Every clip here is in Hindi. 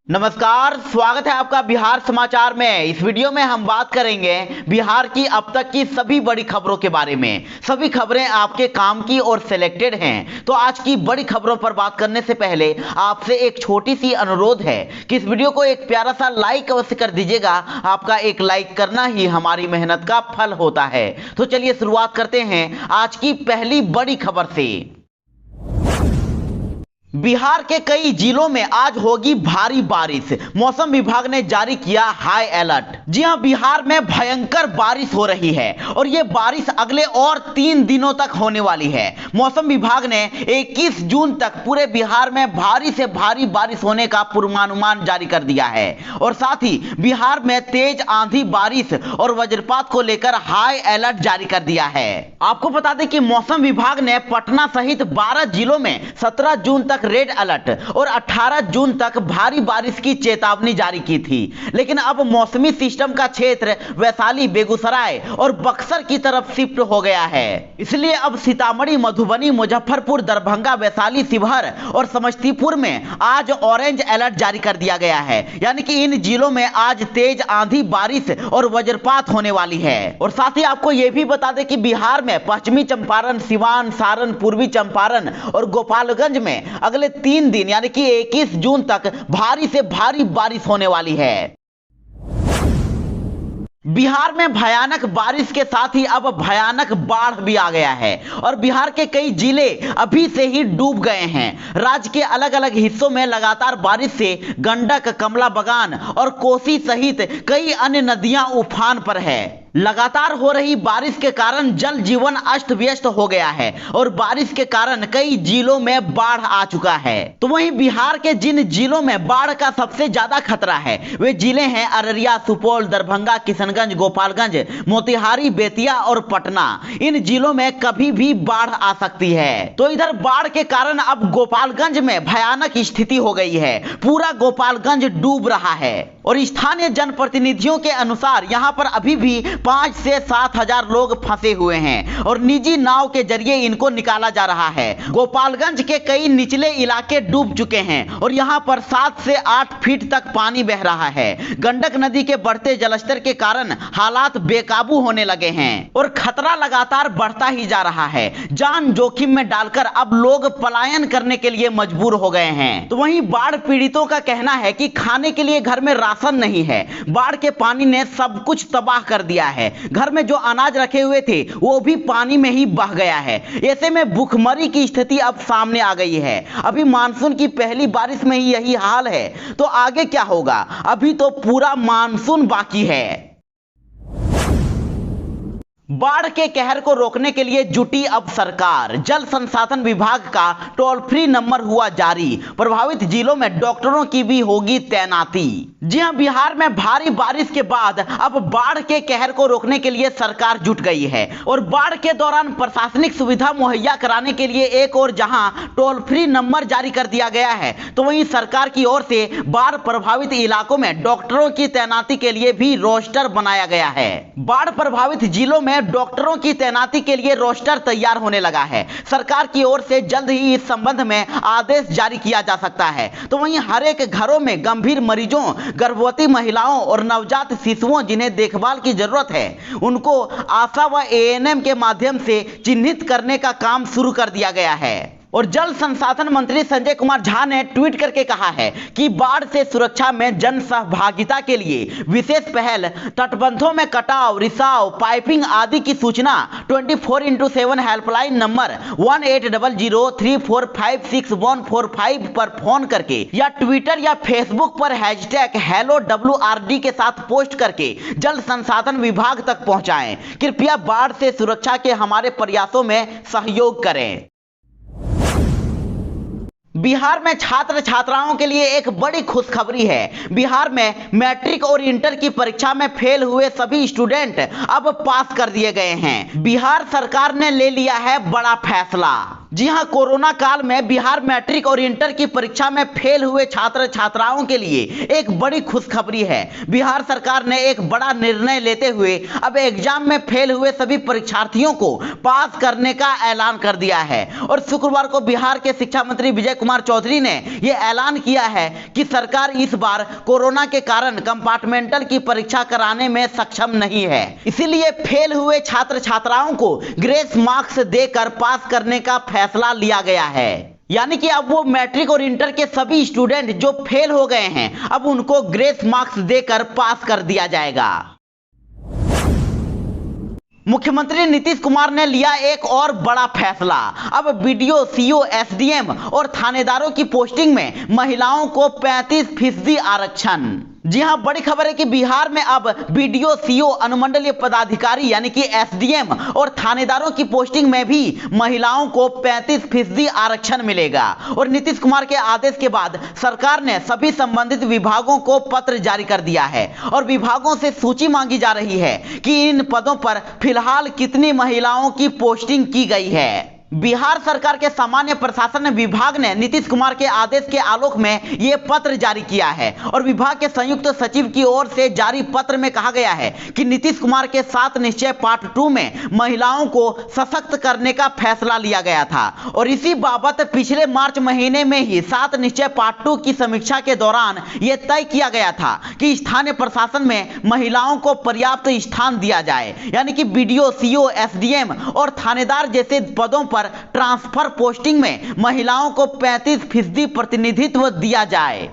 नमस्कार, स्वागत है आपका बिहार समाचार में। इस वीडियो में हम बात करेंगे बिहार की अब तक की सभी बड़ी खबरों के बारे में। सभी खबरें आपके काम की और सिलेक्टेड हैं। तो आज की बड़ी खबरों पर बात करने से पहले आपसे एक छोटी सी अनुरोध है कि इस वीडियो को एक प्यारा सा लाइक अवश्य कर दीजिएगा। आपका एक लाइक करना ही हमारी मेहनत का फल होता है। तो चलिए शुरुआत करते हैं आज की पहली बड़ी खबर से। बिहार के कई जिलों में आज होगी भारी बारिश। मौसम विभाग ने जारी किया हाई अलर्ट। जी हां, बिहार में भयंकर बारिश हो रही है और यह बारिश अगले और 3 दिनों तक होने वाली है। मौसम विभाग ने 21 जून तक पूरे बिहार में भारी से भारी बारिश होने का पूर्वानुमान जारी कर दिया है और साथ ही बिहार में तेज आंधी, बारिश और वज्रपात को लेकर हाई अलर्ट जारी कर दिया है। आपको बता दें कि मौसम विभाग ने पटना सहित 12 जिलों में 17 जून तक रेड अलर्ट और 18 जून तक भारी बारिश की चेतावनी जारी की थी। लेकिन अब मौसमी सिस्टम का क्षेत्र वैशाली, बेगूसराय और बक्सर की तरफ शिफ्ट हो गया है। इसलिए अब सीतामढ़ी, मधुबनी, मुजफ्फरपुर, दरभंगा, वैशाली, शिवहर और समस्तीपुर में आज ऑरेंज अलर्ट जारी कर दिया गया है। यानी कि इन जिलों में आज तेज आंधी, बारिश और वज्रपात होने वाली है। और साथ ही आपको यह भी बता दें कि बिहार में पश्चिमी चंपारण, सिवान, सारण, पूर्वी चंपारण और गोपालगंज में अगले 3 दिन यानी कि 21 जून तक भारी से भारी बारिश होने वाली है। बिहार में भयानक बारिश के साथ ही अब भयानक बाढ़ भी आ गया है और बिहार के कई जिले अभी से ही डूब गए हैं। राज्य के अलग अलग हिस्सों में लगातार बारिश से गंडक, कमला बगान और कोसी सहित कई अन्य नदियां उफान पर है। लगातार हो रही बारिश के कारण जल जीवन अस्त व्यस्त हो गया है और बारिश के कारण कई जिलों में बाढ़ आ चुका है। तो वहीं बिहार के जिन जिलों में बाढ़ का सबसे ज्यादा खतरा है वे जिले हैं अररिया, सुपौल, दरभंगा, किशनगंज, गोपालगंज, मोतिहारी, बेतिया और पटना। इन जिलों में कभी भी बाढ़ आ सकती है। तो इधर बाढ़ के कारण अब गोपालगंज में भयानक स्थिति हो गई है। पूरा गोपालगंज डूब रहा है और स्थानीय जनप्रतिनिधियों के अनुसार यहां पर अभी भी 5 से 7 हजार लोग फंसे हुए हैं और निजी नाव के जरिए इनको निकाला जा रहा है। गोपालगंज के कई निचले इलाके डूब चुके हैं और यहां पर 7 से 8 फीट तक पानी बह रहा है। गंडक नदी के बढ़ते जलस्तर के कारण हालात बेकाबू होने लगे हैं और खतरा लगातार बढ़ता ही जा रहा है। जान जोखिम में डालकर अब लोग पलायन करने के लिए मजबूर हो गए हैं। तो वहीं बाढ़ पीड़ितों का कहना है कि खाने के लिए घर में राशन नहीं है। बाढ़ के पानी ने सब कुछ तबाह कर दिया है। घर में जो अनाज रखे हुए थे वो भी पानी में ही बह गया है। ऐसे में भूखमरी की स्थिति अब सामने आ गई है। अभी मानसून की पहली बारिश में ही यही हाल है तो आगे क्या होगा? अभी तो पूरा मानसून बाकी है। बाढ़ के कहर को रोकने के लिए जुटी अब सरकार। जल संसाधन विभाग का टोल फ्री नंबर हुआ जारी। प्रभावित जिलों में डॉक्टरों की भी होगी तैनाती। जी हां, बिहार में भारी बारिश के बाद अब बाढ़ के कहर को रोकने के लिए सरकार जुट गई है और बाढ़ के दौरान प्रशासनिक सुविधा मुहैया कराने के लिए एक और जहां टोल फ्री नंबर जारी कर दिया गया है तो वहीं सरकार की ओर से बाढ़ प्रभावित इलाकों में डॉक्टरों की तैनाती के लिए भी रोस्टर बनाया गया है। बाढ़ प्रभावित जिलों में डॉक्टरों की तैनाती के लिए रोस्टर तैयार होने लगा है। सरकार की ओर से जल्द ही इस संबंध में आदेश जारी किया जा सकता है। तो वहीं हर एक घरों में गंभीर मरीजों, गर्भवती महिलाओं और नवजात शिशुओं जिन्हें देखभाल की जरूरत है उनको आशा व एएनएम के माध्यम से चिन्हित करने का काम शुरू कर दिया गया है। और जल संसाधन मंत्री संजय कुमार झा ने ट्वीट करके कहा है कि बाढ़ से सुरक्षा में जन सहभागिता के लिए विशेष पहल, तटबंधों में कटाव, रिसाव, पाइपिंग आदि की सूचना 24x7 हेल्पलाइन नंबर 180034564145 पर फोन करके या ट्विटर या फेसबुक पर #HelloWRD के साथ पोस्ट करके जल संसाधन विभाग तक पहुंचाएं। कृपया बाढ़ से सुरक्षा के हमारे प्रयासों में सहयोग करें। बिहार में छात्र छात्राओं के लिए एक बड़ी खुशखबरी है। बिहार में मैट्रिक और इंटर की परीक्षा में फेल हुए सभी स्टूडेंट अब पास कर दिए गए हैं। बिहार सरकार ने ले लिया है बड़ा फैसला। जी हां, कोरोना काल में बिहार मैट्रिक और इंटर की परीक्षा में फेल हुए छात्र छात्राओं के लिए एक बड़ी खुशखबरी है। बिहार सरकार ने एक बड़ा निर्णय लेते हुए अब एग्जाम में फेल हुए सभी परीक्षार्थियों को पास करने का ऐलान कर दिया है। और शुक्रवार को बिहार के शिक्षा मंत्री विजय कुमार चौधरी ने यह ऐलान किया है कि सरकार इस बार कोरोना के कारण कंपार्टमेंटल की परीक्षा कराने में सक्षम नहीं है, इसीलिए फेल हुए छात्र छात्राओं को ग्रेस मार्क्स देकर पास करने का फैसला लिया गया है। यानी कि अब वो मैट्रिक और इंटर के सभी स्टूडेंट जो फेल हो गए हैं, अब उनको ग्रेस मार्क्स देकर पास कर दिया जाएगा। मुख्यमंत्री नीतीश कुमार ने लिया एक और बड़ा फैसला। अब बीडीओ, सीओ, एसडीएम और थानेदारों की पोस्टिंग में महिलाओं को 35% आरक्षण। जी हां, बड़ी खबर है कि बिहार में अब बीडीओ, सीओ, अनुमंडलीय पदाधिकारी यानी कि एसडीएम और थानेदारों की पोस्टिंग में भी महिलाओं को 35% आरक्षण मिलेगा। और नीतीश कुमार के आदेश के बाद सरकार ने सभी संबंधित विभागों को पत्र जारी कर दिया है और विभागों से सूची मांगी जा रही है कि इन पदों पर फिलहाल कितनी महिलाओं की पोस्टिंग की गई है। बिहार सरकार के सामान्य प्रशासन विभाग ने नीतीश कुमार के आदेश के आलोक में यह पत्र जारी किया है और विभाग के संयुक्त सचिव की ओर से जारी पत्र में कहा गया है कि नीतीश कुमार के 7 निश्चय पार्ट 2 में महिलाओं को सशक्त करने का फैसला लिया गया था। और इसी बाबत पिछले मार्च महीने में ही 7 निश्चय पार्ट 2 की समीक्षा के दौरान यह तय किया गया था कि स्थानीय प्रशासन में महिलाओं को पर्याप्त स्थान दिया जाए, यानी कि बीडीओ, सीओ, एसडीएम और थानेदार जैसे पदों पर ट्रांसफर पोस्टिंग में महिलाओं को 35% प्रतिनिधित्व दिया जाए।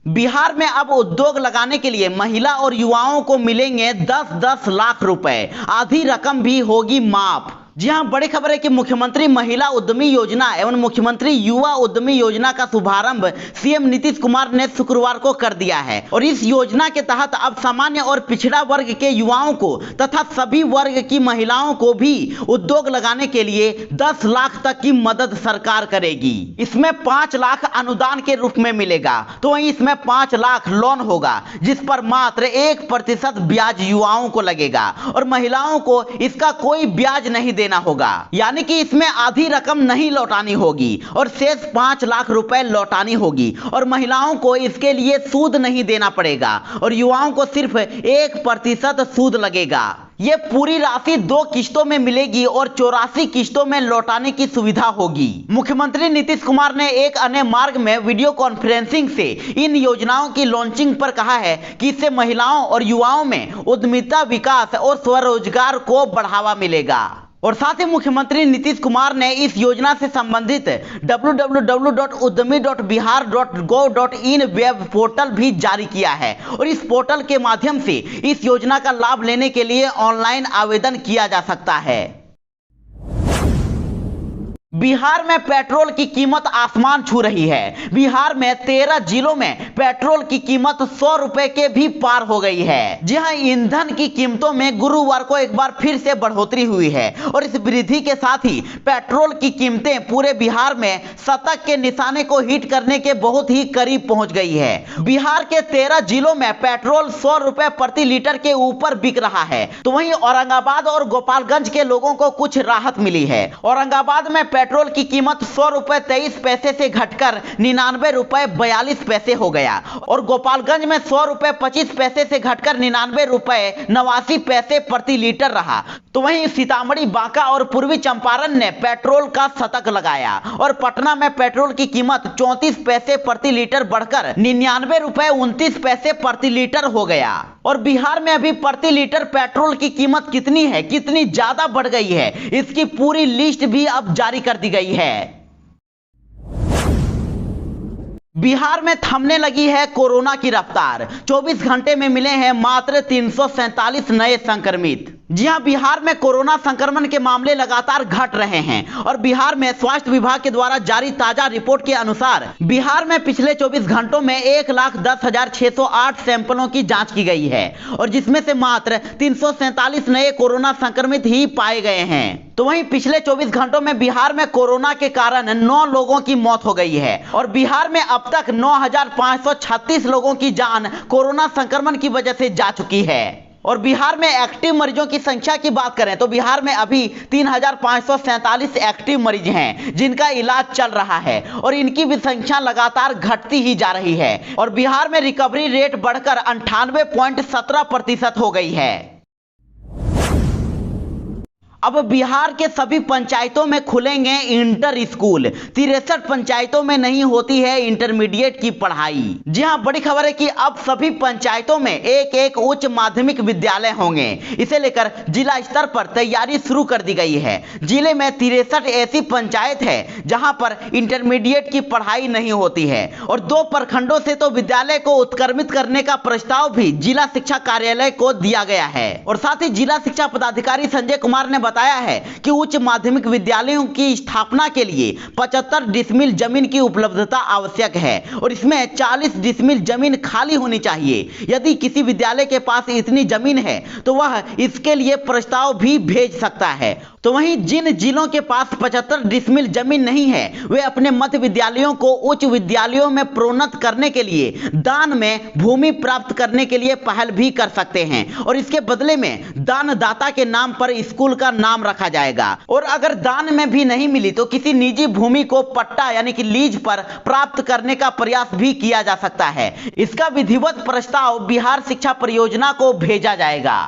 बिहार में अब उद्योग लगाने के लिए महिला और युवाओं को मिलेंगे 10-10 लाख रुपए, आधी रकम भी होगी माफ। जी हां, बड़ी खबर है कि मुख्यमंत्री महिला उद्यमी योजना एवं मुख्यमंत्री युवा उद्यमी योजना का शुभारंभ सीएम नीतीश कुमार ने शुक्रवार को कर दिया है। और इस योजना के तहत अब सामान्य और पिछड़ा वर्ग के युवाओं को तथा सभी वर्ग की महिलाओं को भी उद्योग लगाने के लिए 10 लाख तक की मदद सरकार करेगी। इसमें 5 लाख अनुदान के रूप में मिलेगा, तो वहीं इसमें 5 लाख लोन होगा जिस पर मात्र 1% ब्याज युवाओं को लगेगा और महिलाओं को इसका कोई ब्याज नहीं देना होगा। यानी कि इसमें आधी रकम नहीं लौटानी होगी और शेष 5 लाख रुपए लौटानी होगी और महिलाओं को इसके लिए सूद नहीं देना पड़ेगा और युवाओं को सिर्फ 1% सूद लगेगा। यह पूरी राशि 2 किस्तों में मिलेगी और 84 किस्तों में लौटाने की सुविधा होगी। मुख्यमंत्री नीतीश कुमार ने एक अन्य मार्ग में वीडियो कॉन्फ्रेंसिंग से इन योजनाओं की लॉन्चिंग पर कहा है कि इससे महिलाओं और युवाओं में उद्यमिता, विकास और स्वरोजगार को बढ़ावा मिलेगा। और साथ ही मुख्यमंत्री नीतीश कुमार ने इस योजना से संबंधित www.uddami.bihar.gov.in वेब पोर्टल भी जारी किया है और इस पोर्टल के माध्यम से इस योजना का लाभ लेने के लिए ऑनलाइन आवेदन किया जा सकता है। बिहार में पेट्रोल की कीमत आसमान छू रही है। बिहार में 13 जिलों में पेट्रोल की कीमत 100 रुपए के भी पार हो गई है। जी हां, ईंधन की कीमतों में गुरुवार को एक बार फिर से बढ़ोतरी हुई है और इस वृद्धि के साथ ही पेट्रोल की कीमतें पूरे बिहार में शतक के निशाने को हिट करने के बहुत ही करीब पहुंच गई है। बिहार के 13 जिलों में पेट्रोल 100 रुपए प्रति लीटर के ऊपर बिक रहा है, तो वहीं औरंगाबाद और गोपालगंज के लोगों को कुछ राहत मिली है। औरंगाबाद में पेट्रोल की कीमत 100 रुपए 23 पैसे से घटकर 99 रुपए 42 पैसे हो गया और गोपालगंज में 100 रुपए 25 पैसे से घटकर 99 रुपए 89 पैसे प्रति लीटर रहा। तो वहीं सीतामढ़ी, बांका और पूर्वी चंपारण ने पेट्रोल का शतक लगाया और पटना में पेट्रोल की कीमत 34 पैसे प्रति लीटर बढ़कर 99 रुपए 29 पैसे प्रति लीटर हो गया। और बिहार में अभी प्रति लीटर पेट्रोल की कीमत कितनी है, कितनी ज्यादा बढ़ गई है, इसकी पूरी लिस्ट भी अब जारी कर दी गई है। बिहार में थमने लगी है कोरोना की रफ्तार। 24 घंटे में मिले हैं मात्र 347 नए संक्रमित। जी हां, बिहार में कोरोना संक्रमण के मामले लगातार घट रहे हैं और बिहार में स्वास्थ्य विभाग के द्वारा जारी ताजा रिपोर्ट के अनुसार बिहार में पिछले 24 घंटों में 1,10,608 सैंपलों की जांच की गई है और जिसमें से मात्र 347 नए कोरोना संक्रमित ही पाए गए हैं। तो वहीं पिछले 24 घंटों में बिहार में कोरोना के कारण 9 लोगों की मौत हो गई है और बिहार में अब तक 9,536 लोगों की जान कोरोना संक्रमण की वजह से जा चुकी है। और बिहार में एक्टिव मरीजों की संख्या की बात करें तो बिहार में अभी 3,547 एक्टिव मरीज हैं जिनका इलाज चल रहा है और इनकी भी संख्या लगातार घटती ही जा रही है और बिहार में रिकवरी रेट बढ़कर 98.17% हो गई है। अब बिहार के सभी पंचायतों में खुलेंगे इंटर स्कूल। 63 पंचायतों में नहीं होती है इंटरमीडिएट की पढ़ाई। जी हां, बड़ी खबर है कि अब सभी पंचायतों में एक एक उच्च माध्यमिक विद्यालय होंगे। इसे लेकर जिला स्तर पर तैयारी शुरू कर दी गई है। जिले में 63 ऐसी पंचायत है जहां पर इंटरमीडिएट की पढ़ाई नहीं होती है और 2 प्रखंडों से तो विद्यालय को उत्क्रमित करने का प्रस्ताव भी जिला शिक्षा कार्यालय को दिया गया है। और साथ ही जिला शिक्षा पदाधिकारी संजय कुमार ने बताया है कि उच्च माध्यमिक विद्यालयों की स्थापना के लिए 75 डिसमिल जमीन की उपलब्धता आवश्यक है और इसमें 40 डिसमिल जमीन खाली होनी चाहिए। यदि किसी विद्यालय के पास इतनी जमीन है तो वह इसके लिए प्रस्ताव भी भेज सकता है। तो वहीं जिन जिलों के पास 75 डिसमिल जमीन नहीं है वे अपने मध्य विद्यालयों को उच्च विद्यालयों में प्रोन्नत करने के लिए दान में भूमि प्राप्त करने के लिए पहल भी कर सकते हैं और इसके बदले में दानदाता के नाम पर स्कूल का नाम रखा जाएगा। और अगर दान में भी नहीं मिली तो किसी निजी भूमि को पट्टा यानी कि लीज पर प्राप्त करने का प्रयास भी किया जा सकता है। इसका विधिवत प्रस्ताव बिहार शिक्षा परियोजना को भेजा जाएगा।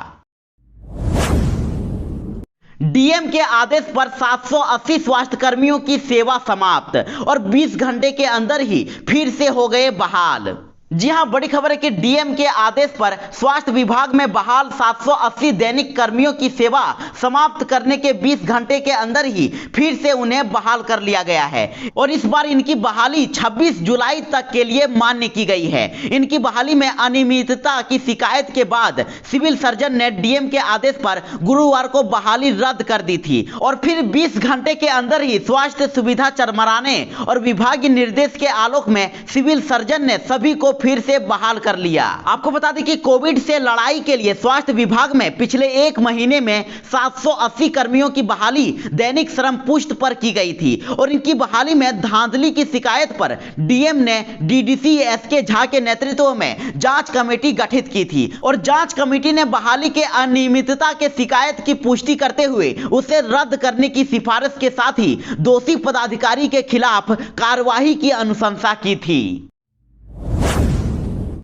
डीएम के आदेश पर 780 स्वास्थ्य कर्मियों की सेवा समाप्त और 20 घंटे के अंदर ही फिर से हो गए बहाल। जी हां, बड़ी खबर है कि डीएम के आदेश पर स्वास्थ्य विभाग में बहाल 780 दैनिक कर्मियों की सेवा समाप्त करने के 20 घंटे के अंदर ही फिर से उन्हें बहाल कर लिया गया है और इस बार इनकी बहाली 26 जुलाई तक के लिए मान्य की गई है। इनकी बहाली में अनियमितता की शिकायत के बाद सिविल सर्जन ने डीएम के आदेश पर गुरुवार को बहाली रद्द कर दी थी और फिर 20 घंटे के अंदर ही स्वास्थ्य सुविधा चरमराने और विभागीय निर्देश के आलोक में सिविल सर्जन ने सभी को फिर से बहाल कर लिया। आपको बता दें कि कोविड से लड़ाई के लिए स्वास्थ्य विभाग में पिछले 1 महीने में 780 कर्मियों की बहाली दैनिक श्रम पुष्ट पर की गई थी और इनकी बहाली में धांधली की शिकायत पर डीएम ने डीडीसी एसके झा के नेतृत्व में जांच कमेटी गठित की थी और जांच कमेटी ने बहाली के अनियमितता के शिकायत की पुष्टि करते हुए उसे रद्द करने की सिफारिश के साथ ही दोषी पदाधिकारी के खिलाफ कार्रवाई की अनुशंसा की थी।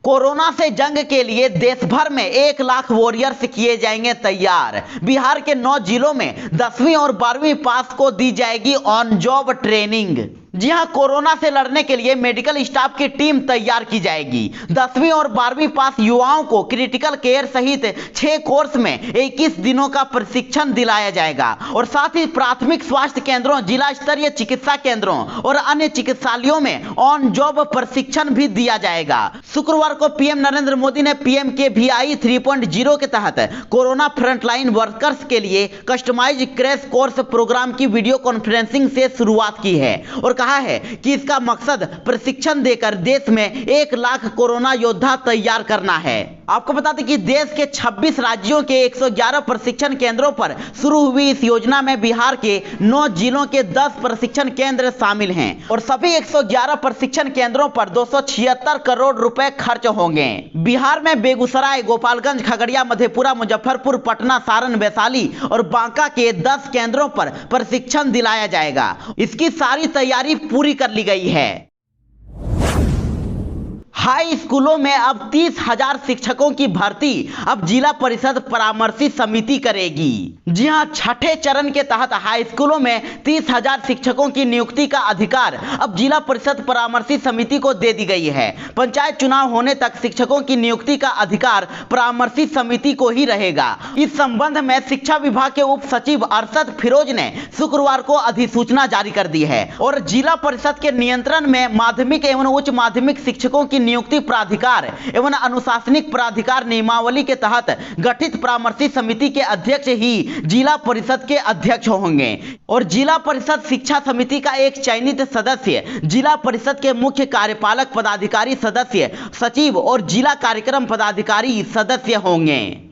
कोरोना से जंग के लिए देश भर में 1 लाख वॉरियर्स किए जाएंगे तैयार। बिहार के 9 जिलों में 10वीं और 12वीं पास को दी जाएगी ऑन जॉब ट्रेनिंग। जी हां, कोरोना से लड़ने के लिए मेडिकल स्टाफ की टीम तैयार की जाएगी। 10वीं और 12वीं पास युवाओं को क्रिटिकल केयर सहित 6 कोर्स में 21 दिनों का प्रशिक्षण दिलाया जाएगा और साथ ही प्राथमिक स्वास्थ्य केंद्रों, जिला स्तरीय चिकित्सा केंद्रों और अन्य चिकित्सालयों में ऑन जॉब प्रशिक्षण भी दिया जाएगा। शुक्रवार को पीएम नरेंद्र मोदी ने PMKVI 3.0 के तहत कोरोना फ्रंटलाइन वर्कर्स के लिए कस्टमाइज्ड क्रैश कोर्स प्रोग्राम की वीडियो कॉन्फ्रेंसिंग से शुरुआत की है और कहा है कि इसका मकसद प्रशिक्षण देकर देश में 1 लाख कोरोना योद्धा तैयार करना है। आपको बता दें कि देश के 26 राज्यों के 111 प्रशिक्षण केंद्रों पर शुरू हुई इस योजना में बिहार के 9 जिलों के 10 प्रशिक्षण केंद्र शामिल हैं और सभी 111 प्रशिक्षण केंद्रों पर 276 करोड़ रुपए खर्च होंगे। बिहार में बेगूसराय, गोपालगंज, खगड़िया, मधेपुरा, मुजफ्फरपुर, पटना, सारण, वैशाली और बांका के 10 केंद्रों पर प्रशिक्षण दिलाया जाएगा। इसकी सारी तैयारी पूरी कर ली गई है। हाई स्कूलों में अब 30,000 शिक्षकों की भर्ती अब जिला परिषद परामर्शी समिति करेगी। जी हां, छठे चरण के तहत हाई स्कूलों में 30,000 शिक्षकों की नियुक्ति का अधिकार अब जिला परिषद परामर्शी समिति को दे दी गई है। पंचायत चुनाव होने तक शिक्षकों की नियुक्ति का अधिकार परामर्शी समिति को ही रहेगा। इस संबंध में शिक्षा विभाग के उप सचिव अरशद फिरोज ने शुक्रवार को अधिसूचना जारी कर दी है और जिला परिषद के नियंत्रण में माध्यमिक एवं उच्च माध्यमिक शिक्षकों की नियुक्ति प्राधिकार एवं अनुशासनिक प्राधिकार नियमावली के तहत गठित परामर्शी समिति के अध्यक्ष ही जिला परिषद के अध्यक्ष होंगे और जिला परिषद शिक्षा समिति का एक चयनित सदस्य जिला परिषद के मुख्य कार्यपालक पदाधिकारी सदस्य, सचिव और जिला कार्यक्रम पदाधिकारी सदस्य होंगे।